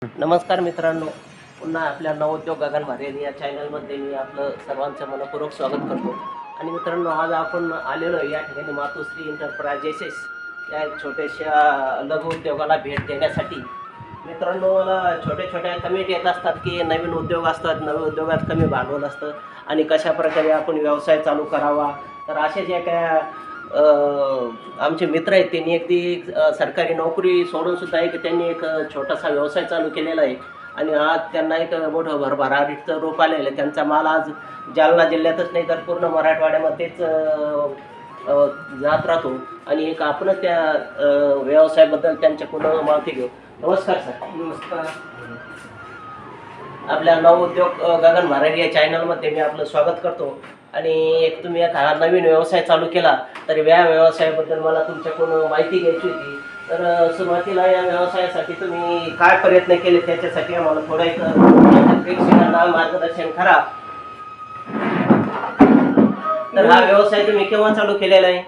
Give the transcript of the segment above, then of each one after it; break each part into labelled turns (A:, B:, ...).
A: नमस्कार मित्रांनो, पुन्हा आपल्या नवोद्योग गगन भारेर या चॅनलमध्ये मी आपलं सर्वांचं मनपूर्वक स्वागत करतो. आणि मित्रांनो, आज आपण आलेलो या ठिकाणी मातोश्री एंटरप्राइजेसेस या छोट्याशा लघु उद्योगाला भेट देण्यासाठी. मित्रांनो, मला छोट्या कमेंट येत असतात की नवीन उद्योग असतात, नवीन उद्योगात कमी भांडवल असतं आणि कशा प्रकारे आपण व्यवसाय चालू करावा. तर अशा ज्या काय आमचे मित्र आहेत, त्यांनी एक ती सरकारी नोकरी सोडून सुद्धा एक त्यांनी एक छोटासा व्यवसाय चालू केलेला आहे. आणि आज त्यांना एक मोठं भरभराटीचं रूप आलेलं आहे. त्यांचा माल आज जालना जिल्ह्यातच नाही तर पूर्ण मराठवाड्यामध्येच जात राहतो. आणि एक आपणच त्या व्यवसायाबद्दल त्यांच्याकडून माहिती घेऊ. नमस्कार सर.
B: नमस्कार.
A: आपल्या नवउद्योग गगन भारेर या चॅनलमध्ये मी आपलं स्वागत करतो. आणि एक तुम्ही एक हा नवीन व्यवसाय चालू केला, तर या व्यवसायाबद्दल मला तुमच्याकडून माहिती घ्यायची होती. तर सुरुवातीला या व्यवसायासाठी तुम्ही काय प्रयत्न केले त्याच्यासाठी आम्हाला थोडं एक प्रेक्षकांना मार्गदर्शन करा. तर हा व्यवसाय तुम्ही केव्हा चालू केलेला आहे?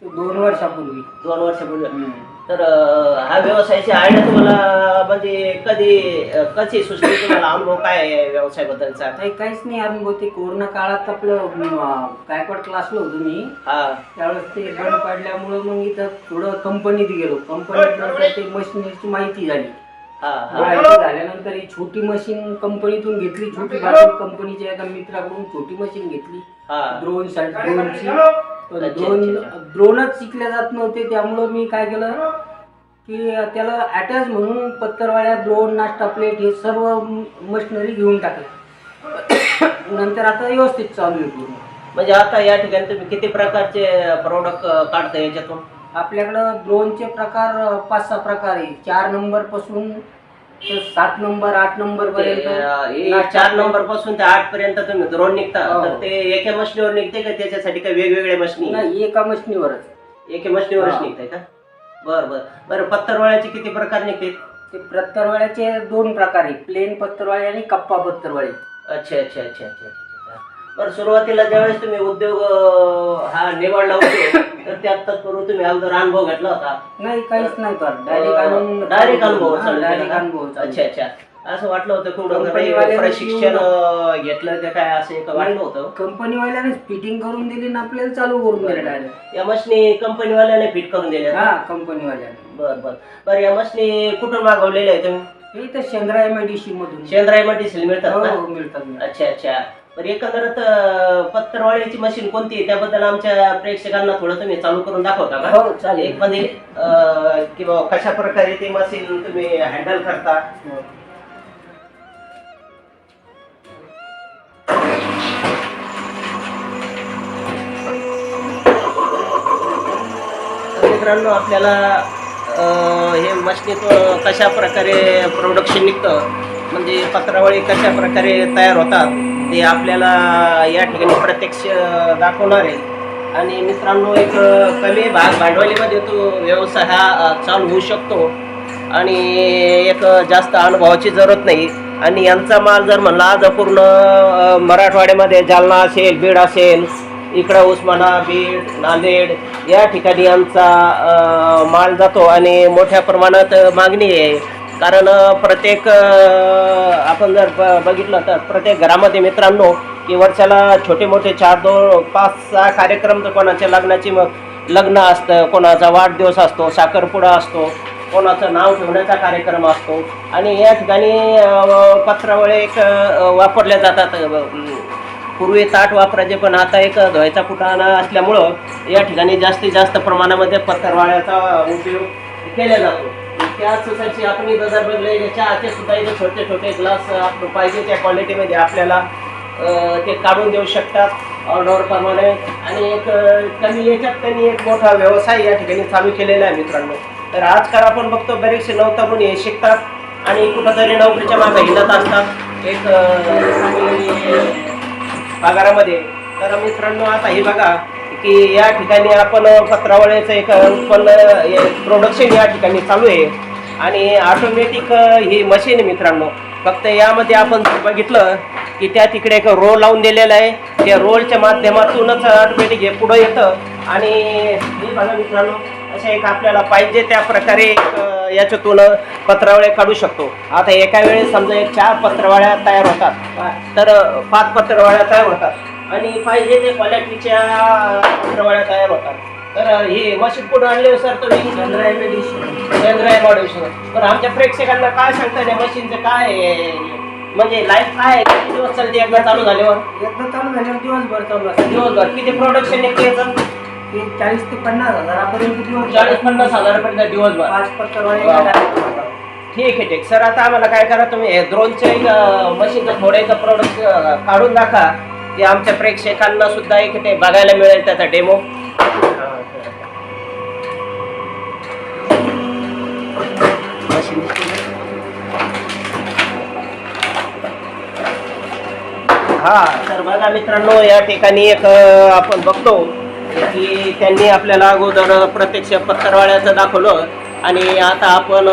B: 2 वर्षापूर्वी.
A: 2 वर्षापूर्वी. तर हा व्यवसायाची आयडिया तुम्हाला म्हणजे कशी सुचली, तुम्हाला अनुभव काय आहे या व्यवसायाबद्दलचा?
B: काहीच नाही अनुभव. ते कोरोना काळात आपलं गायकवाड क्लासला होतो मी. त्यावेळेस ते बंद पडल्यामुळं मग इथं थोडं कंपनीत गेलो. कंपनीत नंतर ते मशिनरीची माहिती झाली. माहिती झाल्यानंतर ही छोटी मशीन कंपनीतून घेतली. छोटी कंपनीच्या एका मित्राकडून छोटी मशीन घेतली ड्रोनची. ड्रोनच शिकल्या जात नव्हते, त्यामुळं मी काय केलं की त्याला अटॅच म्हणून पत्तरवाळ्या, ड्रोन, नाश्ता प्लेट हे सर्व मशिनरी घेऊन टाकल्या. नंतर आता व्यवस्थित चालू आहे पूर्ण.
A: म्हणजे आता या ठिकाणी तुम्ही किती प्रकारचे प्रोडक्ट काढता याच्यातून?
B: आपल्याकडं ड्रोनचे प्रकार 5-6 प्रकार आहे. 4 नंबर पासून 7 नंबर 8 नंबर पर्यंत.
A: 4 नंबर पासून ते 8 पर्यंत तुम्ही ड्रोन निघता. तर ते एका मशीनीवर निघते का त्याच्यासाठी काही वेगवेगळ्या मशीनी?
B: नाही, एका मशीनीवरच.
A: एका मशीनीवरच निघते का? बरं. पत्तरवाळ्याचे किती प्रकार निघते?
B: ते पत्तरवाळ्याचे 2 प्रकार आहे, प्लेन पत्तरवाळी आणि कप्पा पत्तरवाळी.
A: अच्छा. बरं, सुरुवातीला ज्यावेळेस तुम्ही उद्योग हा निवडला होता, तर त्यात तत्पूर्वी तुम्ही अगोदर अनुभव घेतला होता?
B: नाही, काहीच नव्हतं. डायरेक्ट
A: अनुभव. अच्छा. असं वाटलं होतं कुठं प्रशिक्षण घेतलं का काय, असं एक वाटलं होतं?
B: कंपनीवाल्याने फिटिंग करून दिली ना आपल्याला चालू करून दिलं डायरेक्ट.
A: या मशीनी कंपनीवाल्याने फिट करून दिल्या?
B: हा, कंपनीवाल्याने.
A: बरं. या मशीनी कुठून मागवलेल्या आहे तुम्ही?
B: इथं शेंद्रा MIDC मधून.
A: शेंद्रा MIDC मिळतात?
B: हो, मिळतात.
A: अच्छा. बरं, एकंदरीत पत्तरवाळीची मशीन कोणती आहे त्याबद्दल आमच्या प्रेक्षकांना थोडं तुम्ही चालू करून दाखवता का?
B: हो, चालेल.
A: एक मध्ये किंवा कशा प्रकारे ती मशीन तुम्ही हँडल करता? मित्रांनो, आपल्याला हे मशीनीतून कशा प्रकारे प्रोडक्शन निघतं, म्हणजे पत्रावळी कशा प्रकारे तयार होतात, ते आपल्याला या ठिकाणी प्रत्यक्ष दाखवणार आहे. आणि मित्रांनो, एक कमी भांडवलीमध्ये तो व्यवसाय हा चालू होऊ शकतो आणि एक जास्त अनुभवाची जरूरत नाही. आणि यांचा माल जर म्हणला आज पूर्ण मराठवाड्यामध्ये जालना असेल, बीड असेल, इकडं उस्मानाबाद, बीड, नांदेड या ठिकाणी यांचा माल जातो आणि मोठ्या प्रमाणात मागणी आहे. कारण प्रत्येक आपण जर बघितलं तर प्रत्येक घरामध्ये मित्रांनो की वर्षाला छोटे मोठे 4-5-6 कार्यक्रम, तर कोणाच्या लग्न असतं, कोणाचा वाढदिवस असतो, साखरपुडा असतो, कोणाचं नाव ठेवण्याचा कार्यक्रम असतो. आणि या ठिकाणी पत्रावळी एक वापरल्या जातात. पूर्वी ताट वापरायचे, पण आता एक धुवायचा कुटाणा असल्यामुळं या ठिकाणी जास्तीत जास्त प्रमाणामध्ये पत्तरवाळ्याचा उपयोग केला जातो. त्याचसाठी आपण इथं जर बघले चहाचे सुद्धा इथं छोटे ग्लास आपण पाहिजे त्या क्वालिटीमध्ये आपल्याला ते काढून देऊ शकतात ऑर्डरप्रमाणे. आणि एक कमी याच्यात त्यांनी एक मोठा व्यवसाय या ठिकाणी चालू केलेला आहे मित्रांनो. तर आजकाल आपण बघतो बरेचसे नवतरुण हे शिकतात आणि कुठंतरी नोकरीच्या मागे हिंडत असतात एक पगारामध्ये. तर मित्रांनो, आता हे बघा की या ठिकाणी आपण पत्रावळ्याचं एक उत्पन्न प्रोडक्शन या ठिकाणी चालू आहे आणि ऑटोमॅटिक ही मशीन आहे मित्रांनो. फक्त यामध्ये आपण बघितलं की त्या तिकडे एक रोल लावून दिलेला आहे. त्या रोलच्या माध्यमातूनच ऑटोमॅटिक हे पुढं येतं. आणि हे बघा मित्रांनो, अशा एक आपल्याला पाहिजे त्या प्रकारे याच्यातून पत्रावळ्या काढू शकतो. आता एका वेळेस समजा एक 4 पत्रावळ्या तयार होतात तर 5 पत्रावळ्या तयार होतात आणि पाहिजे ते क्वालिटीच्या पत्रावळ्या तयार होतात. तर हे मशीन कुठून आणले सर तुम्ही? चंद्राय मॉड्युलेशन. तर आमच्या प्रेक्षकांना काय सांगता या मशीनचं काय म्हणजे लाईफ काय आहे? किती दिवस चालते एकदा चालू झाल्यावर?
B: एकदा चालू झाल्यावर दिवसभर चालू असतं.
A: दिवसभर किती प्रोडक्शन निघते याचं?
B: 40 ते 50 हजारापर्यंत दिवस
A: 40-50 हजारापर्यंत दिवसभर.
B: 5 पत्रावळ्या
A: ठीक आहे सर. आता आम्हाला काय करा तुम्ही ड्रोनच्या मशीनचं थोडं एक प्रोडक्ट काढून दाखवा की आमच्या प्रेक्षकांना सुद्धा एक ते बघायला मिळेल त्याचा डेमो. हा तर बघा मित्रांनो, या ठिकाणी एक आपण बघतो की त्यांनी आपल्याला अगोदर प्रत्यक्ष पत्रावळ्याचं दाखवलं आणि आता आपण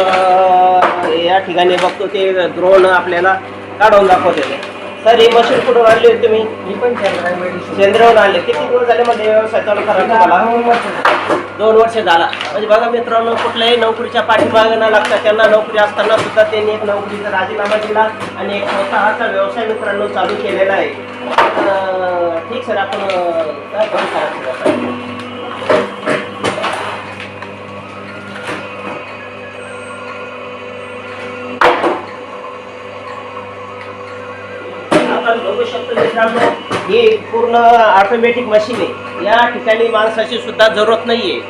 A: या ठिकाणी बघतो ते ड्रोन आपल्याला काढून दाखवते. सर ही मशीन कुठून आणली होती तुम्ही?
B: ही पण
A: चंद्रावरून आणले. किती दिवस झाले म्हणजे व्यवसाय चालू करायला तुम्हाला? 2 वर्ष झाला. म्हणजे बघा मित्रांनो, कुठल्याही नोकरीच्या पाठीमागे न लागता त्यांना नोकरी असताना सुद्धा त्यांनी एक नोकरीचा राजीनामा दिला आणि एक स्वतःचा व्यवसाय मित्रांनो चालू केलेला आहे. ठीक सर, आपण काय करू शकतो? आपण बघू शकतो मित्रांनो, ही पूर्ण ऑटोमॅटिक मशीन आहे. या ठिकाणी माणसाची सुद्धा जरूरत नाहीये.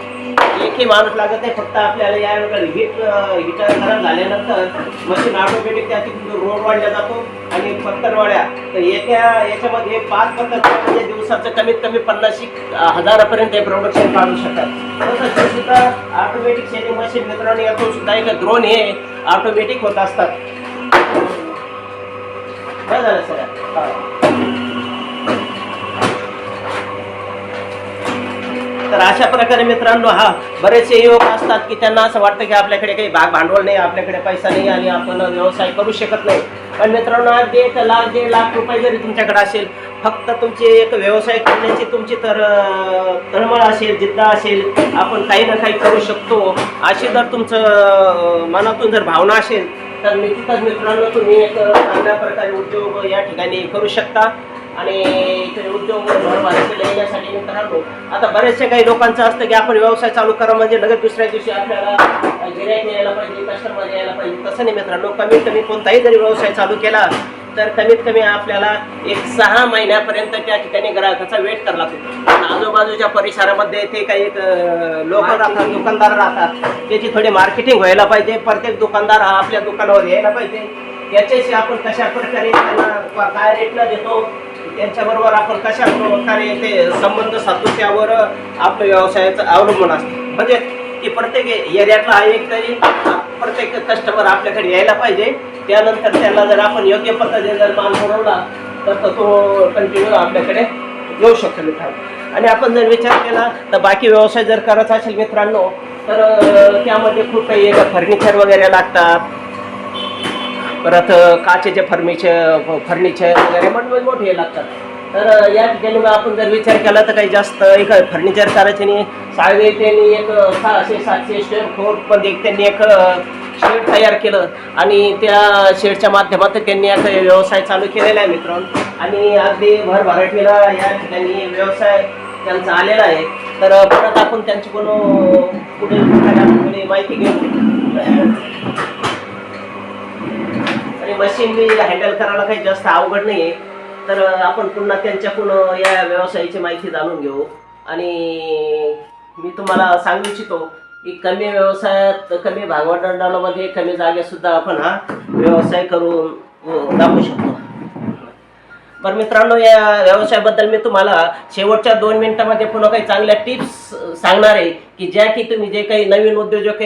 A: एकही माणूस लागत नाही. फक्त आपल्याला या हिटर खराब झाल्यानंतर मशीन ऑटोमॅटिक त्या रोड वाढल्या जातो आणि पत्तरवाड्या तर याच्यामध्ये 5 पत्तरवाड्या म्हणजे दिवसाचं कमीत कमी 50 हजारापर्यंत हे प्रोडक्शन काढू शकतात. तसंच सुद्धा ऑटोमॅटिक शेडिंग मशीन मित्रांनो यातून सुद्धा एक ड्रोन हे ऑटोमॅटिक होत असतात. झालं सर. तर अशा प्रकारे मित्रांनो बरेचसे युवक असतात की त्यांना असं वाटतं की आपल्याकडे काही भांडवल नाही, आपल्याकडे पैसा नाही आणि आपण व्यवसाय करू शकत नाही. पण मित्रांनो, आज 1 लाख 1.5 लाख रुपये जरी तुमच्याकडे असेल, फक्त तुमची एक व्यवसाय करण्याची तुमची तळमळ असेल, जिद्द असेल, आपण काही ना काही करू शकतो अशी जर तुमचं मनातून जर भावना असेल तर निश्चितच मित्रांनो तुम्ही एक चांगल्या प्रकारे उद्योग या ठिकाणी करू शकता. आणि इथे उद्योग भरभराटीला येण्यासाठी मित्रांनो, आता बरेचसे काही लोकांचं असतं की आपण व्यवसाय चालू करा म्हणजे लगेच दुसऱ्या दिवशी आपल्याला गिऱ्हाईक यायला पाहिजे, कस्टमर यायला पाहिजे. तसं नाही मित्रांनो, कमीत कमी कोणताही जरी व्यवसाय चालू केला तर कमीत कमी आपल्याला एक 6 महिन्यापर्यंत त्या ठिकाणी ग्राहकाचा वेट करावा लागतो. आजूबाजूच्या परिसरामध्ये ते काही लोक राहतात, दुकानदार राहतात, त्याची थोडी मार्केटिंग व्हायला पाहिजे. प्रत्येक दुकानदार हा आपल्या दुकानावर यायला पाहिजे. याच्याशी आपण कशा प्रकारे त्यांना काय रेटला देतो, त्यांच्याबरोबर आपण कशा प्रकारे ते संबंध साधतो त्यावर आपल्या व्यवसायाचं अवलंबून असतं. म्हणजे की प्रत्येक एरियातला एक तरी प्रत्येक कस्टमर आपल्याकडे यायला पाहिजे. त्यानंतर त्याला जर आपण योग्य पद्धतीने जर माल पुरवला तर तो कंटिन्यू आपल्याकडे येऊ शकतो मित्रांनो. आणि आपण जर विचार केला तर बाकी व्यवसाय जर करायचा असेल मित्रांनो तर त्यामध्ये खूप काही फर्निचर वगैरे लागतात. परत काचेचे फर्निचर वगैरे मोठे लागतात. तर या ठिकाणी आपण जर विचार केला तर काही जास्त एक फर्निचर करायचे नाही. साडे त्यांनी एक 600-700 स्क्वेअर फूट एक त्यांनी एक शेड तयार केलं आणि त्या शेडच्या माध्यमातून त्यांनी आता व्यवसाय चालू केलेला आहे मित्रांनो. आणि अगदी भरभराटीला या ठिकाणी व्यवसाय त्यांचा आलेला आहे. तर परत आपण त्यांच्याकडून पुढे माहिती घेऊ. आणि मशीन बी हँडल करायला काही जास्त अवघड नाही आहे. तर आपण पुन्हा त्यांच्याकडून या व्यवसायाची माहिती जाणून घेऊ. आणि मी तुम्हाला सांगू इच्छितो की कमी व्यवसायात, कमी भागवंडामध्ये, कमी जागेत आपण हा व्यवसाय करून दाखवू शकतो. बरं मित्रांनो, या व्यवसायाबद्दल मी तुम्हाला शेवटच्या 2 मिनिटांमध्ये पुन्हा काही चांगल्या टिप्स सांगणार आहे की ज्या की तुम्ही जे काही नवीन उद्योजक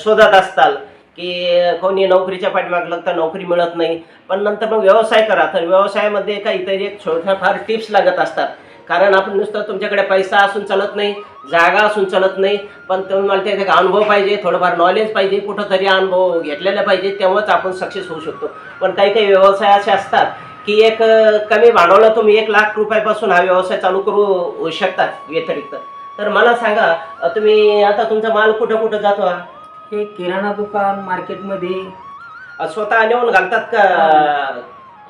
A: शोधत असताल की कोणी नोकरीच्या पाठीमागे लागतं, नोकरी मिळत नाही, पण नंतर मग व्यवसाय करा. तर व्यवसायामध्ये काहीतरी एक छोट्याफार टिप्स लागत असतात. कारण आपण नुसतं तुमच्याकडे पैसा असून चालत नाही, जागा असून चालत नाही, पण तुम्हाला त्याचा एक अनुभव पाहिजे, थोडंफार नॉलेज पाहिजे, कुठंतरी अनुभव घेतलेला पाहिजे, तेव्हाच आपण सक्सेस होऊ शकतो. पण काही काही व्यवसाय असे असतात की एक कमी भांडवला तुम्ही 1 लाख रुपयापासून हा व्यवसाय चालू करू शकता व्यतिरिक्त. तर मला सांगा, तुम्ही आता तुमचा माल कुठं कुठं जातो?
B: हे किराणा दुकान मार्केटमध्ये
A: स्वतः नेऊन घालतात का?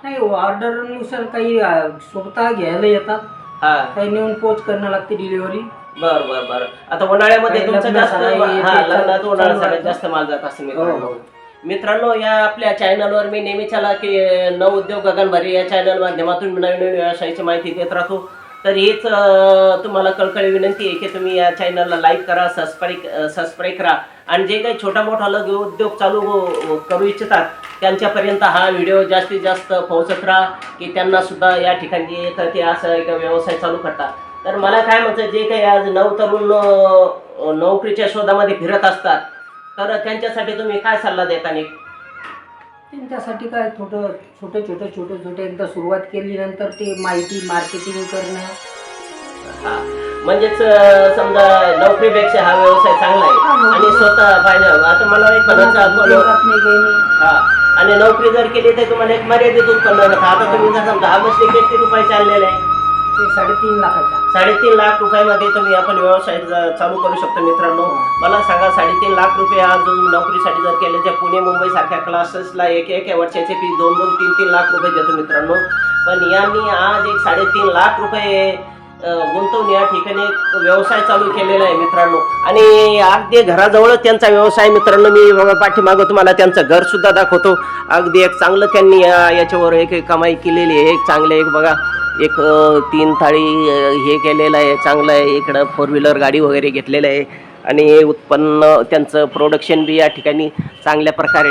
B: नाही, ऑर्डरनुसार काही स्वतः घ्यायला येतात,
A: हा,
B: काही नेऊन पोच करणं लागते डिलिव्हरी.
A: बर बर बर. आता उन्हाळ्यामध्ये
B: काही
A: तुमचं
B: लग्न
A: जास्त
B: सराई,
A: हा,
B: ते
A: लग्नात
B: चालू
A: उन्हाळ्यात सगळ्यात
B: राहतं.
A: जास्त माल जात असेल
B: हो.
A: मित्रांनो. मित्रांनो, या आपल्या चॅनलवर मी नेहमीच्याला की नवउद्योग गगनभरी या चॅनल माध्यमातून नवीन नवीन व्यवसायाची माहिती देत राहतो. तर हीच तुम्हाला कळकळी विनंती आहे की तुम्ही या चॅनलला लाईक करा, सबस्क्राईब करा आणि जे काही छोटा मोठा लघु उद्योग चालू करू इच्छितात त्यांच्यापर्यंत हा व्हिडिओ जास्तीत जास्त पोहोचत राहा की त्यांना सुद्धा या ठिकाणी एक ते असं एक व्यवसाय चालू करतात. तर मला काय म्हणायचं, जे काही आज नवतरुण नोकरीच्या शोधामध्ये फिरत असतात तर त्यांच्यासाठी तुम्ही काय सल्ला देता?
B: त्यांच्यासाठी काय छोटे एकदा सुरुवात केली नंतर ते माहिती मार्केटिंग करणं.
A: हा, म्हणजेच समजा नोकरीपेक्षा हा व्यवसाय चांगला आहे आणि स्वतः पाहिजे. आता मला एक म्हणायचं
B: उद्योगात नाही काही नाही.
A: हा, आणि नोकरी जर केली तर तुम्हाला एक मर्यादित उत्पन्न नका. आता तुम्ही जर समजा हा मशीन किती रुपयाचे आणलेले आहे?
B: ते 3.5 लाखाचा.
A: 3.5 लाख रुपयामध्ये तुम्ही आपण व्यवसाय चालू करू शकतो. मित्रांनो, मला सांगा, 3.5 लाख रुपये आज नोकरीसाठी जर केले, त्या पुणे मुंबई सारख्या क्लासेसला एक वर्षाचे फी 2-2, 3-3 लाख रुपये देतो मित्रांनो. पण यांनी आज एक 3.5 लाख रुपये गुंतवून या ठिकाणी एक व्यवसाय चालू केलेला आहे मित्रांनो. आणि अगदी घराजवळच त्यांचा व्यवसाय मित्रांनो. मी बघा पाठीमागं तुम्हाला त्यांचं घर सुद्धा दाखवतो. अगदी एक चांगलं त्यांनी याच्यावर एक कमाई केलेली आहे. एक चांगलं एक बघा, एक 3 थाळी हे केलेलं आहे, चांगलं आहे. इकडं 4 व्हीलर गाडी वगैरे घेतलेलं आहे आणि उत्पन्न त्यांचं प्रोडक्शन बी या ठिकाणी चांगल्या प्रकारे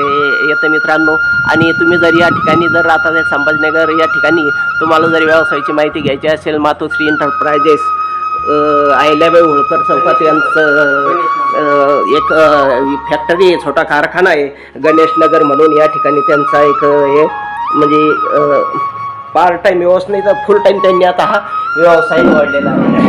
A: येतं मित्रांनो. आणि तुम्ही जर या ठिकाणी जर राहता संभाजीनगर या ठिकाणी तुम्हाला जर व्यवसायाची माहिती घ्यायची असेल, मातोश्री एंटरप्राइजेस अहिल्याबाई होळकर चौकात यांचं एक फॅक्टरी आहे, छोटा कारखाना आहे गणेश नगर म्हणून. या ठिकाणी त्यांचा एक हे म्हणजे पार्ट टाइम व्यवसाय नाही तर फुल टाइम त्यांनी आता हा व्यवसाय निवडलेला आहे.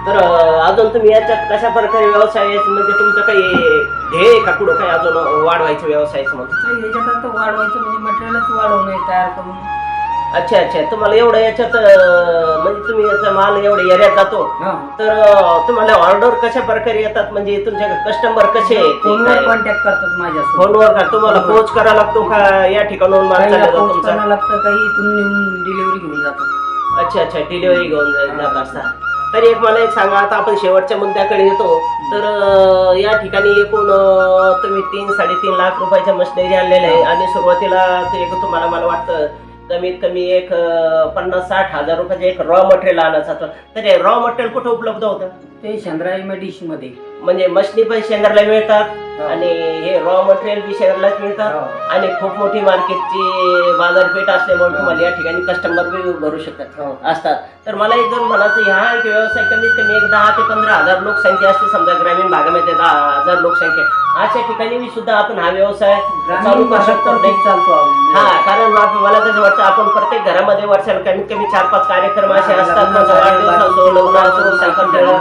A: तर अजून तुम्ही याच्यात कशा प्रकारे व्यवसाय म्हणजे तुमचं काही ध्येय आहे का पुढं काही अजून वाढवायचं व्यवसायाचं म्हणून?
B: याच्यात आता वाढवायचं म्हणजे मटेरियलच वाढवणे तयार करून.
A: अच्छा अच्छा, तुम्हाला एवढं याच्यात म्हणजे तुम्ही याचा माल एवढं एरियात जातो तर तुम्हाला ऑर्डर कशा प्रकारे येतात? म्हणजे तुमच्या कस्टमर कसे
B: फोनवर कॉन्टॅक्ट करतात माझ्या
A: फोनवर का? तुम्हाला पोच करा लागतो का या ठिकाणून माल चालला जातो तुमचा?
B: लागतं, काही इथून नेऊन डिलिव्हरी घेऊन जातो.
A: अच्छा अच्छा, डिलिव्हरी घेऊन जात असता. तर एक मला एक सांगा, आता आपण शेवटच्या मुद्द्याकडे येतो. तर या ठिकाणी एकूण तुम्ही 3-3.5 लाख रुपयाच्या मशिनरी आणलेल्या आहे आणि सुरुवातीला ते एक तुम्हाला मला वाटतं कमीत कमी एक 50-60 हजार रुपयाचे एक रॉ मटेरियल आणायचं होतं. तर हे रॉ मटेरियल कुठं उपलब्ध होतं?
B: ते शेंद्राई मेडिश मध्ये.
A: म्हणजे मशनी पण शेंदरला मिळतात आणि हे रॉ मटेरियल बी शेंदरलाच मिळतात आणि खूप मोठी मार्केटची बाजारपेठ असल्यामुळे तुम्हाला या ठिकाणी कस्टमर बी भरू शकतात असतात. तर मला एक जर म्हणायचं, हा एक व्यवसाय कमीत कमी एक 10 ते 15 हजार लोकसंख्या असते समजा ग्रामीण भागामध्ये 10,000 लोकसंख्या, अशा ठिकाणी मी सुद्धा आपण हा व्यवसाय चालू करू शकतो नाही
B: चालतो.
A: हा, कारण मला कसं वाटतं आपण प्रत्येक घरामध्ये वर्षाला कमीत कमी 4-5 कार्यक्रम असे असतात. वाढदिवस असो, लग्न असो, साखरपुडा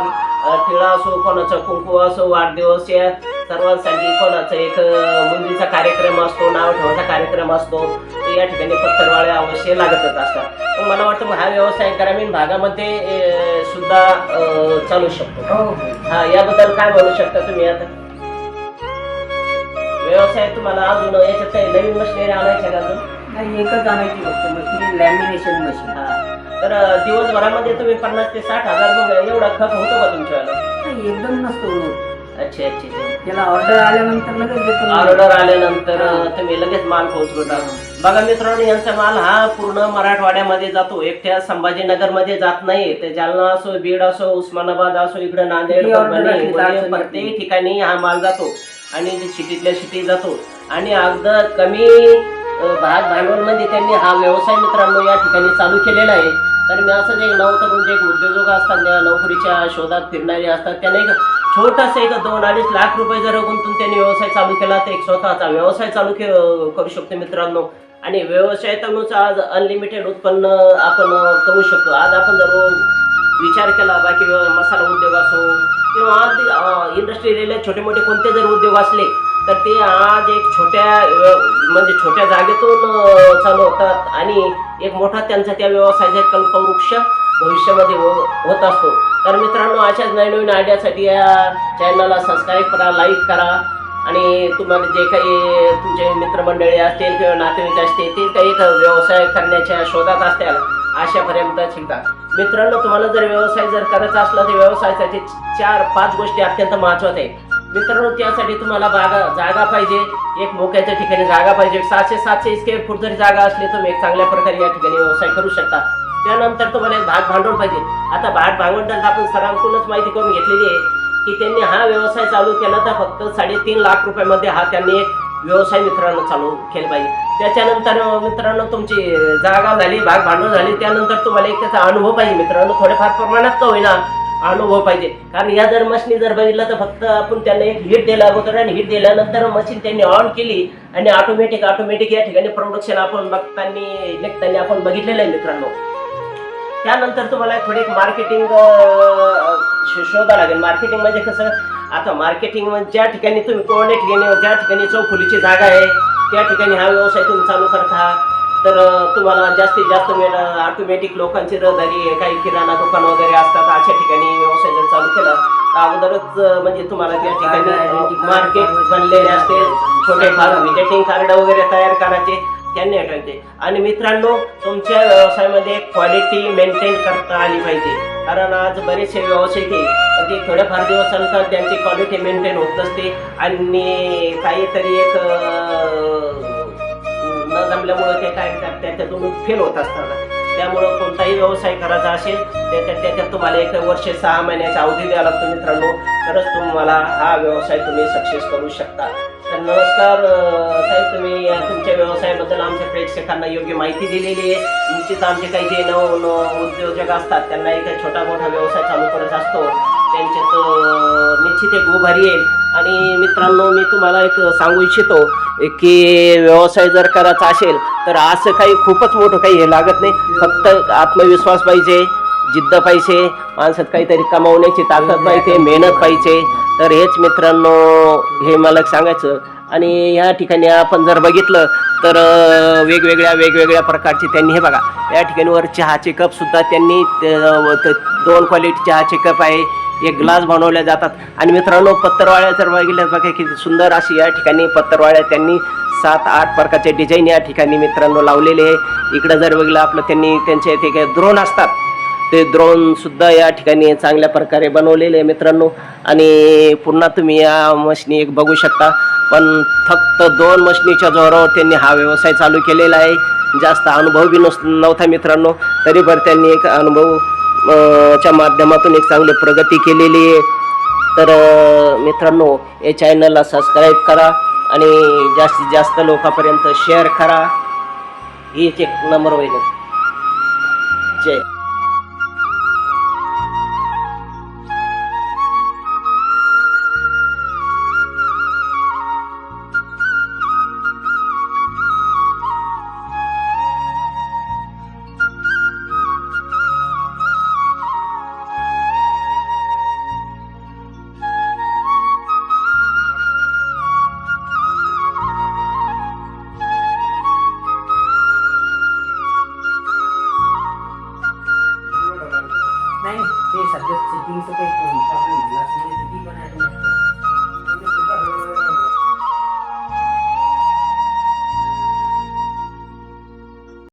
A: टिळा असो, कोणाचा कुंकू असो, वाढदिवस या सर्वांसाठी कोणाचा एक मुंजीचा कार्यक्रम असतो, नाव ठेवायचा कार्यक्रम असतो, ते या ठिकाणी पत्तरवाळ्या अवश्य लागतच असतात. पण मला वाटतं हा व्यवसाय ग्रामीण भागामध्ये सुद्धा चालू शकतो. हा, याबद्दल काय बोलू शकता तुम्ही? आता व्यवसाय तुम्हाला अजून याच्यात काही नवीन मशिनरी आणायच्या का? अजून
B: नाही, एकच आणायची फक्त मशीन, लॅमिनेशन मशीन.
A: हा, तर दिवसभरामध्ये तुम्ही 50 ते 60 हजार एवढा खर्च होतो का तुमच्यावाला?
B: नाही, एकदम नसतो.
A: अच्छा अच्छा अच्छा.
B: त्याला ऑर्डर आल्यानंतर लगेच देतो.
A: ऑर्डर आल्यानंतर तुम्ही लगेच माल पोहोचवता. बघा मित्रांनो, यांचा माल हा पूर्ण मराठवाड्यामध्ये जातो, एकट्या संभाजीनगरमध्ये जात नाही. ते जालना असो, बीड असो, उस्मानाबाद असो, इकडे नांदेड, प्रत्येक ठिकाणी हा माल जातो आणि सिटीतल्या सिटी जातो आणि अगदी कमी भांडवलमध्ये त्यांनी हा व्यवसाय मित्रांनो या ठिकाणी चालू केलेला आहे. तर मी असंच एक नवतरुण जे उद्योजक असतात, नोकरीच्या शोधात फिरणारे असतात, त्यांना एक छोटासा एक 2-2.5 लाख रुपये जर गुंतून त्यांनी व्यवसाय चालू केला तर एक स्वतःचा व्यवसाय चालू करू शकतो मित्रांनो. आणि व्यवसायातूनच आज अनलिमिटेड उत्पन्न आपण करू शकतो. आज आपण जर विचार केला बाकी मसाला उद्योग असो किंवा आज इंडस्ट्री रिलेटेड छोटे मोठे कोणते जर उद्योग असले तर ते आज एक छोट्या जागेतून चालू होतात आणि एक मोठा त्यांचा त्या व्यवसायाचा कल्पवृक्ष भविष्यामध्ये होत असतो. तर मित्रांनो, अशाच नवीन आयडियासाठी या चॅनलला सबस्क्राईब करा, लाईक करा आणि तुम्हाला जे काही तुमचे मित्रमंडळी असतील किंवा नातेवाईक असतील ते काही व्यवसाय करण्याच्या शोधात असतील अशापर्यंत शिकता. मित्रांनो, तुम्हाला जर व्यवसाय जर करायचा असला तर व्यवसायासाठी 4-5 गोष्टी अत्यंत महत्त्वाच्या आहेत. मित्रांनो, त्यासाठी तुम्हाला जागा पाहिजे. एक मोक्याच्या ठिकाणी जागा पाहिजे. 600-700 स्क्वेअर फूट जरी जागा असली तर तुम्ही एक चांगल्या प्रकारे या ठिकाणी व्यवसाय करू शकता. त्यानंतर तुम्हाला एक भाग भांडवल पाहिजे. आता भाग भांडवल आपण सरांकडूनच माहिती करून घेतलेली आहे की त्यांनी हा व्यवसाय चालू केला तर फक्त 3.5 लाख रुपयामध्ये हा त्यांनी एक व्यवसाय मित्रांनो चालू केला पाहिजे. त्याच्यानंतर मित्रांनो तुमची जागा झाली, भाग भांडवल झाली, त्यानंतर तुम्हाला एक त्याचा अनुभव पाहिजे. मित्रांनो, थोडेफार प्रमाणात का होईना अनुभव पाहिजे. कारण या जर मशीन जर बघितलं तर फक्त आपण त्यांना एक हिट दिला अगोदर आणि हिट दिल्यानंतर मशीन त्यांनी ऑन केली आणि ऑटोमॅटिक या ठिकाणी प्रोडक्शन आपण निघताना आपण बघितलेलं आहे मित्रांनो. त्यानंतर तुम्हाला थोडी मार्केटिंग शोधा लागेल. मार्केटिंग म्हणजे कसं, आता मार्केटिंग ज्या ठिकाणी तुम्ही कोणत्या ठिकाणी ज्या ठिकाणी चौफुलीची जागा आहे त्या ठिकाणी हा व्यवसाय तुम्ही चालू करता तर तुम्हाला जास्तीत जास्त वेळ ऑटोमॅटिक लोकांची रहदारी, काही किराणा दुकान वगैरे असतात, अशा ठिकाणी व्यवसाय जर चालू केला तर अगोदरच म्हणजे तुम्हाला त्या ठिकाणी मार्केट बनलेले असते. छोटेफार व्हिजिटिंग कार्ड वगैरे तयार करायचे त्यांनी ठेवायचे. आणि मित्रांनो, तुमच्या व्यवसायामध्ये क्वालिटी मेंटेन करता आली पाहिजे. कारण आज बरेचसे व्यावसायिक आहे ते थोड्याफार दिवसानंतर त्यांची क्वालिटी मेंटेन होत नसते आणि काहीतरी एक न जमल्यामुळे ते काय त्याच्यातून फेल होत असतात. त्यामुळं कोणताही व्यवसाय करायचा असेल त्याच्यात तुम्हाला 1 वर्ष 6 महिन्याचा अवधी द्यावा लागतो मित्रांनो, तरच तुम्हाला हा व्यवसाय तुम्ही सक्सेस करू शकता. तर नमस्कार साहेब, तुम्ही तुमच्या व्यवसायाबद्दल आमच्या प्रेक्षकांना योग्य माहिती दिलेली आहे. निश्चित आमचे काही जे उद्योजक असतात त्यांना एक छोटा मोठा व्यवसाय चालू करत असतो, त्यांच्यात निश्चित एक उभारी येईल. आणि मित्रांनो, मी तुम्हाला एक सांगू इच्छितो की व्यवसाय जर करायचा असेल तर असं काही खूपच मोठं काही हे लागत नाही. फक्त आत्मविश्वास पाहिजे, जिद्द पाहिजे, माणसात काहीतरी कमावण्याची ताकद पाहिजे, मेहनत पाहिजे. तर हेच मित्रांनो हे मला सांगायचं. आणि या ठिकाणी आपण जर बघितलं तर वेगवेगळ्या प्रकारचे त्यांनी हे बघा या ठिकाणी वर चहाचे कपसुद्धा त्यांनी 2 क्वालिटी चहाचे कप आहे, एक ग्लास बनवल्या जातात. आणि मित्रांनो, पत्तरवाळ्या जर बघितल्या बघा किती सुंदर अशी या ठिकाणी पत्तरवाळ्या त्यांनी 7-8 प्रकारचे डिझाईन या ठिकाणी मित्रांनो लावलेले आहे. इकडं जर बघितलं आपलं त्यांनी त्यांचे ते काही द्रोण असतात ते द्रोणसुद्धा या ठिकाणी चांगल्या प्रकारे बनवलेले आहे मित्रांनो. आणि पुन्हा तुम्ही या मशनी एक बघू शकता. पण फक्त 2 मशनीच्या जोरावर त्यांनी हा व्यवसाय चालू केलेला आहे. जास्त अनुभव बी नव्हता मित्रांनो, तरी बरं त्यांनी एक अनुभव च्या माध्यमातून एक चांगली प्रगती केलेली आहे. तर मित्रांनो, या चॅनलला सबस्क्राईब करा आणि जास्तीत जास्त लोकांपर्यंत शेअर करा. हीच एक नंबर विनंती. जय.
B: नाही, ते सध्या सेटिंगचं काही प्रॉब्लेम झाला असेल ती पण आहे.